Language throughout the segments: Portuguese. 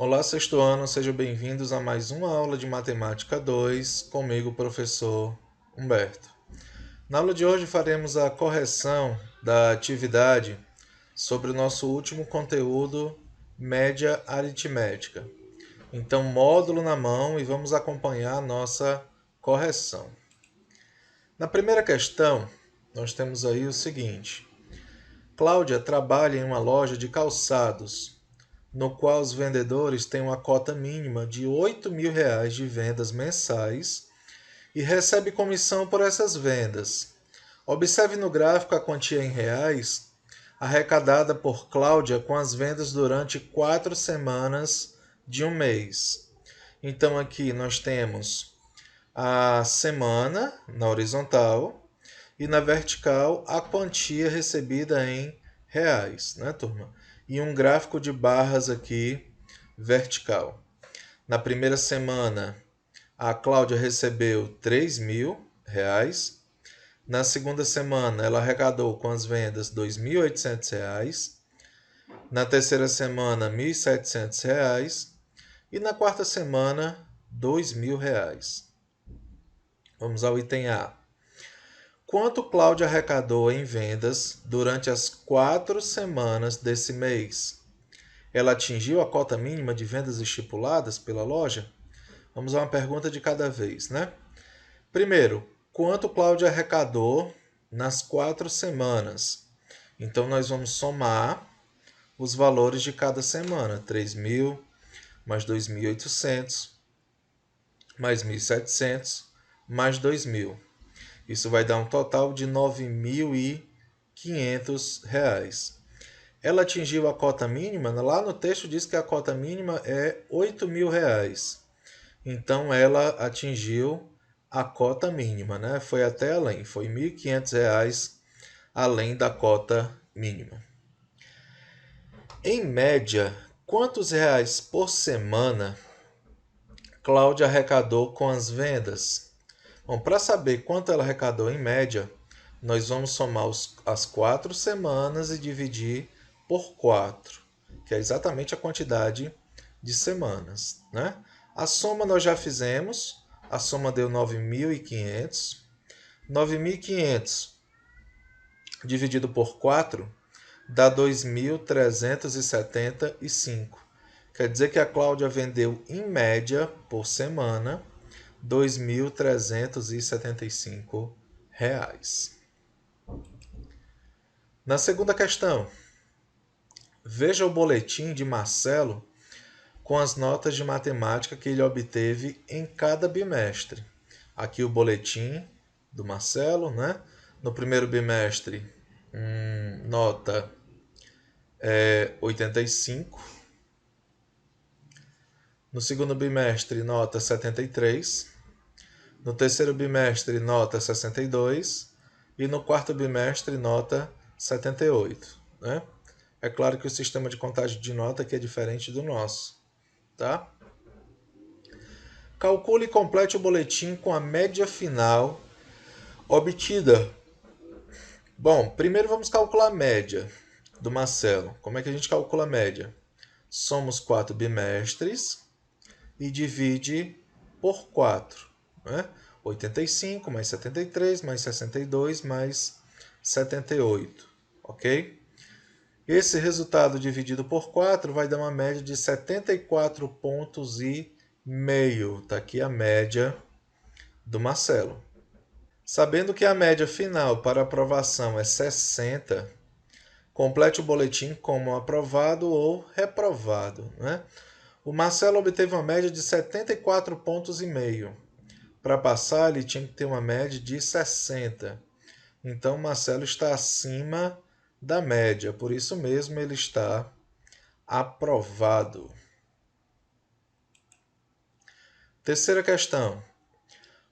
Olá, sexto ano, sejam bem-vindos a mais uma aula de Matemática 2, comigo, professor Humberto. Na aula de hoje faremos a correção da atividade sobre o nosso último conteúdo, média aritmética. Então, módulo na mão e vamos acompanhar a nossa correção. Na primeira questão, nós temos aí o seguinte: Cláudia trabalha em uma loja de calçados, no qual os vendedores têm uma cota mínima de R$ 8.000 de vendas mensais e recebe comissão por essas vendas. Observe no gráfico a quantia em reais arrecadada por Cláudia com as vendas durante 4 semanas de um mês. Então aqui nós temos a semana na horizontal e na vertical a quantia recebida em reais, né, turma? E um gráfico de barras aqui vertical. Na primeira semana, a Cláudia recebeu R$ 3.000. Na segunda semana, ela arrecadou com as vendas R$ 2.800. Na terceira semana, R$ 1.700. E na quarta semana, R$ 2.000. Vamos ao item A. Quanto Cláudia arrecadou em vendas durante as 4 semanas desse mês? Ela atingiu a cota mínima de vendas estipuladas pela loja? Vamos a uma pergunta de cada vez, né? Primeiro, quanto Cláudia arrecadou nas 4 semanas? Então, nós vamos somar os valores de cada semana. 3.000 mais 2.800 mais 1.700 mais 2.000. Isso vai dar um total de R$ 9.500. Ela atingiu a cota mínima? Lá no texto diz que a cota mínima é R$ 8.000. Então, ela atingiu a cota mínima, né? Foi até além, foi R$ 1.500 além da cota mínima. Em média, quantos reais por semana Cláudia arrecadou com as vendas? Bom, para saber quanto ela arrecadou em média, nós vamos somar as 4 semanas e dividir por 4, que é exatamente a quantidade de semanas, né? A soma nós já fizemos, a soma deu 9.500. 9.500 dividido por 4 dá 2.375. Quer dizer que a Cláudia vendeu, em média, por semana, R$ 2.375. Na segunda questão, veja o boletim de Marcelo com as notas de matemática que ele obteve em cada bimestre. Aqui o boletim do Marcelo, né? No primeiro bimestre, nota 85. No segundo bimestre, nota 73. No terceiro bimestre, nota 62. E no quarto bimestre, nota 78. Né? É claro que o sistema de contagem de nota aqui é diferente do nosso. Tá? Calcule e complete o boletim com a média final obtida. Bom, primeiro vamos calcular a média do Marcelo. Como é que a gente calcula a média? Soma os 4 bimestres e divide por 4. Né? 85 mais 73 mais 62 mais 78. Ok? Esse resultado dividido por 4 vai dar uma média de 74 pontos e meio. Está aqui a média do Marcelo. Sabendo que a média final para aprovação é 60, complete o boletim como aprovado ou reprovado. Né? O Marcelo obteve uma média de 74 pontos e meio. Para passar, ele tinha que ter uma média de 60. Então, o Marcelo está acima da média. Por isso mesmo, ele está aprovado. Terceira questão.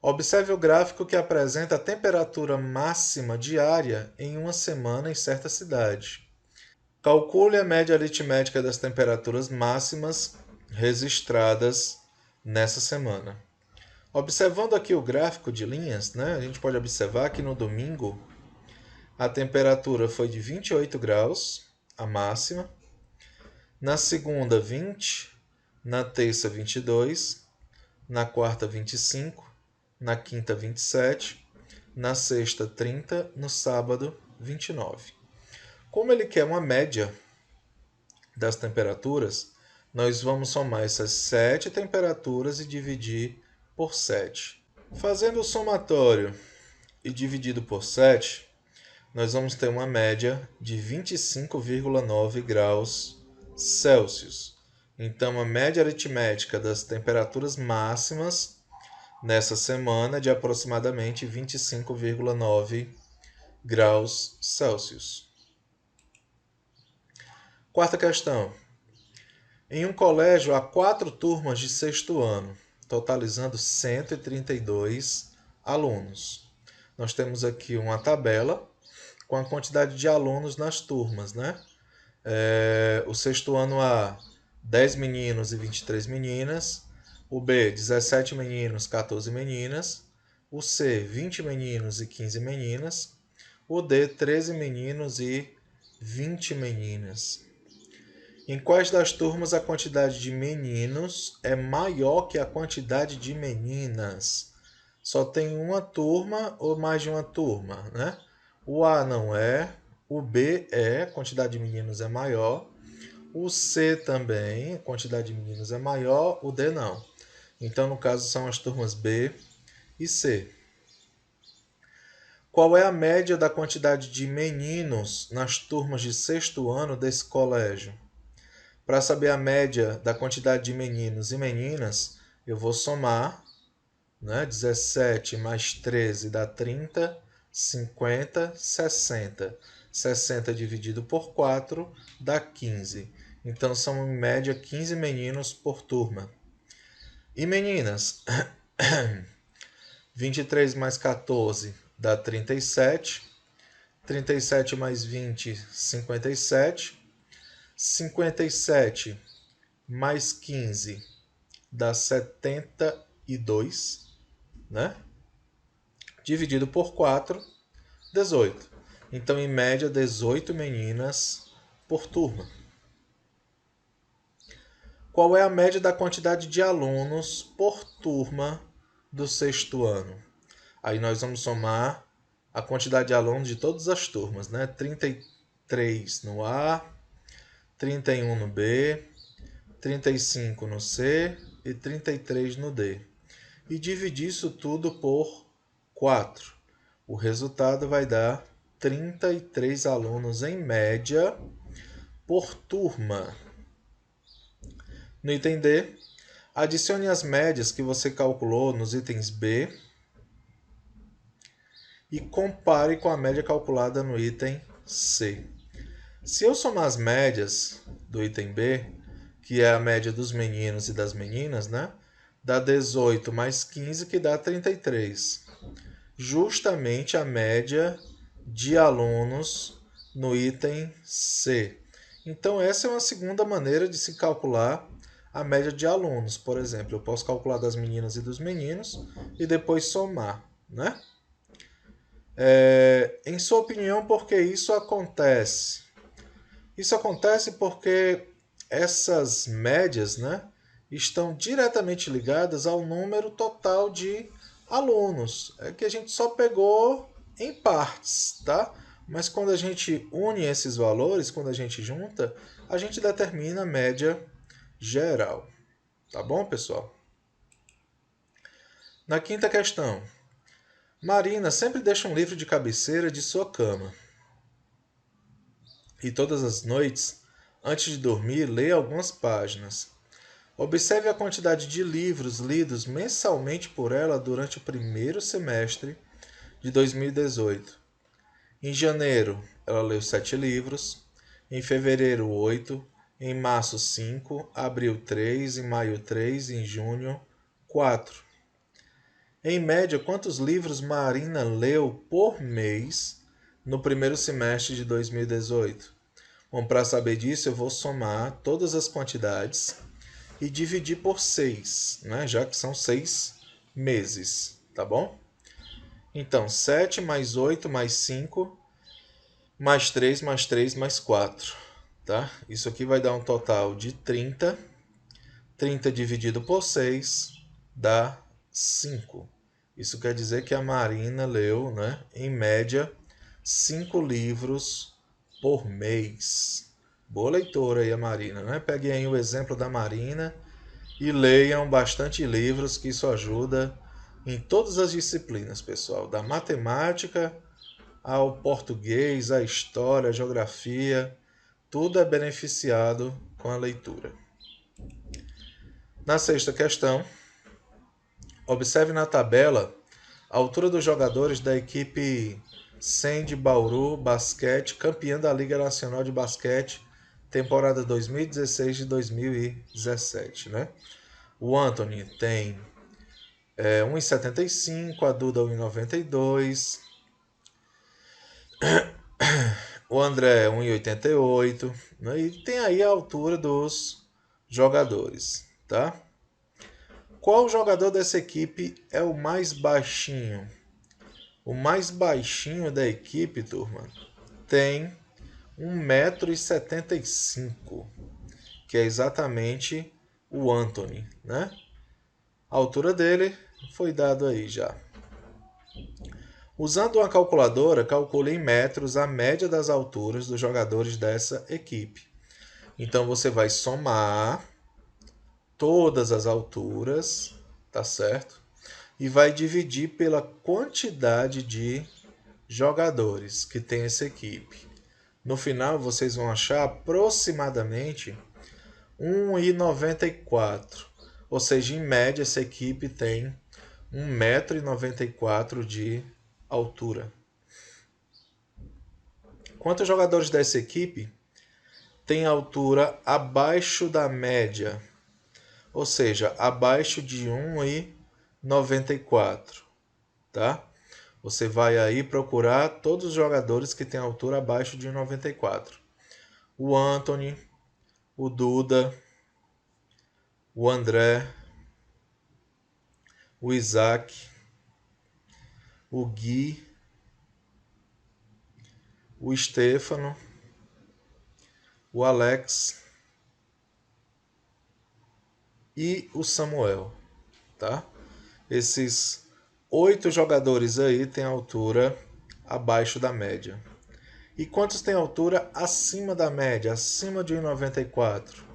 Observe o gráfico que apresenta a temperatura máxima diária em uma semana em certa cidade. Calcule a média aritmética das temperaturas máximas registradas nessa semana. Observando aqui o gráfico de linhas, né, a gente pode observar que no domingo a temperatura foi de 28 graus, a máxima. Na segunda, 20. na terça 22, na quarta 25, na quinta 27, na sexta 30, no sábado 29. Como ele quer uma média das temperaturas, nós vamos somar essas 7 temperaturas e dividir por 7. Fazendo o somatório e dividido por 7, nós vamos ter uma média de 25,9 graus Celsius. Então, a média aritmética das temperaturas máximas nessa semana é de aproximadamente 25,9 graus Celsius. Quarta questão. Em um colégio há 4 turmas de sexto ano, totalizando 132 alunos. Nós temos aqui uma tabela com a quantidade de alunos nas turmas, né? O sexto ano A, 10 meninos e 23 meninas. O B, 17 meninos, 14 meninas. O C, 20 meninos e 15 meninas. O D, 13 meninos e 20 meninas. Em quais das turmas a quantidade de meninos é maior que a quantidade de meninas? Só tem uma turma ou mais de uma turma, né? O A não é, o B é, a quantidade de meninos é maior. O C também, a quantidade de meninos é maior, o D não. Então, no caso, são as turmas B e C. Qual é a média da quantidade de meninos nas turmas de sexto ano desse colégio? Para saber a média da quantidade de meninos e meninas, eu vou somar, né? 17 mais 13 dá 30, 50, 60. 60 dividido por 4 dá 15. Então, são em média 15 meninos por turma. E meninas? 23 mais 14 dá 37. 37 mais 20, 57. 57 mais 15 dá 72, né? Dividido por 4, 18. Então, em média, 18 meninas por turma. Qual é a média da quantidade de alunos por turma do sexto ano? Aí nós vamos somar a quantidade de alunos de todas as turmas, né? 33 no A, 31 no B, 35 no C e 33 no D. E dividir isso tudo por 4. O resultado vai dar 33 alunos em média por turma. No item D, adicione as médias que você calculou nos itens B e compare com a média calculada no item C. Se eu somar as médias do item B, que é a média dos meninos e das meninas, né? Dá 18 mais 15, que dá 33. Justamente a média de alunos no item C. Então, essa é uma segunda maneira de se calcular a média de alunos. Por exemplo, eu posso calcular das meninas e dos meninos e depois somar, né? Em sua opinião, por que isso acontece? Isso acontece porque essas médias, né, estão diretamente ligadas ao número total de alunos. É que a gente só pegou em partes, tá? Mas quando a gente une esses valores, quando a gente junta, a gente determina a média geral. Tá bom, pessoal? Na quinta questão. Marina sempre deixa um livro de cabeceira de sua cama. E todas as noites, antes de dormir, lê algumas páginas. Observe a quantidade de livros lidos mensalmente por ela durante o primeiro semestre de 2018. Em janeiro, ela leu 7 livros, em fevereiro, 8, em março, 5, abril, 3, em maio, 3, em junho, 4. Em média, quantos livros Marina leu por mês no primeiro semestre de 2018? Bom, para saber disso, eu vou somar todas as quantidades e dividir por 6, né? Já que são 6 meses, tá bom? Então, 7 mais 8 mais 5 mais 3 mais 3 mais 4, tá? Isso aqui vai dar um total de 30. 30 dividido por 6 dá 5. Isso quer dizer que a Marina leu, né, em média, 5 livros por mês. Boa leitora aí a Marina, né? Peguem aí o exemplo da Marina e leiam bastante livros, que isso ajuda em todas as disciplinas, pessoal. Da matemática ao português, à história, à geografia, tudo é beneficiado com a leitura. Na sexta questão, observe na tabela a altura dos jogadores da equipe SEM de Bauru Basquete, campeã da Liga Nacional de Basquete, temporada 2016 de 2017, né? O Anthony tem 1,75, a Duda 1,92, o André 1,88, né? E tem aí a altura dos jogadores, tá? Qual jogador dessa equipe é o mais baixinho? O mais baixinho da equipe, turma, tem 1,75 m, que é exatamente o Anthony, né? A altura dele foi dado aí já. Usando uma calculadora, calcule em metros a média das alturas dos jogadores dessa equipe. Então você vai somar todas as alturas, tá certo? E vai dividir pela quantidade de jogadores que tem essa equipe. No final, vocês vão achar aproximadamente 1,94 m. Ou seja, em média, essa equipe tem 1,94 m de altura. Quantos jogadores dessa equipe têm altura abaixo da média? Ou seja, abaixo de 1,94 m, tá? Você vai aí procurar todos os jogadores que têm altura abaixo de 1,94 m. O Anthony, o Duda, o André, o Isaac, o Gui, o Stefano, o Alex e o Samuel, tá? Esses 8 jogadores aí têm altura abaixo da média. E quantos têm altura acima da média, acima de 1,94 m?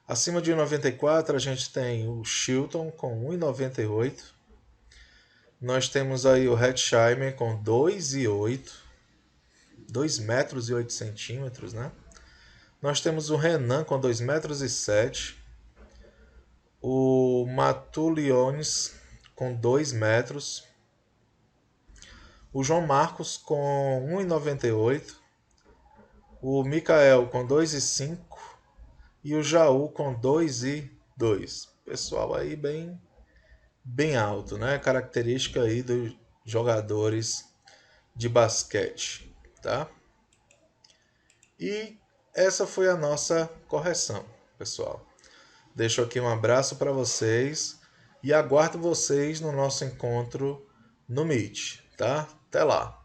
Acima de 1,94 m a gente tem o Chilton com 1,98 m. Nós temos aí o Hetzheimer com 2,8 m. 2 metros e 8 centímetros, né? Nós temos o Renan com 2 metros e 7. O Matuliones com 2 metros. O João Marcos com 1,98. O Mikael com 2,5. E o Jaú com 2,2. Pessoal aí bem alto, né? Característica aí dos jogadores de basquete, tá? E essa foi a nossa correção, pessoal. Deixo aqui um abraço para vocês e aguardo vocês no nosso encontro no Meet, tá? Até lá!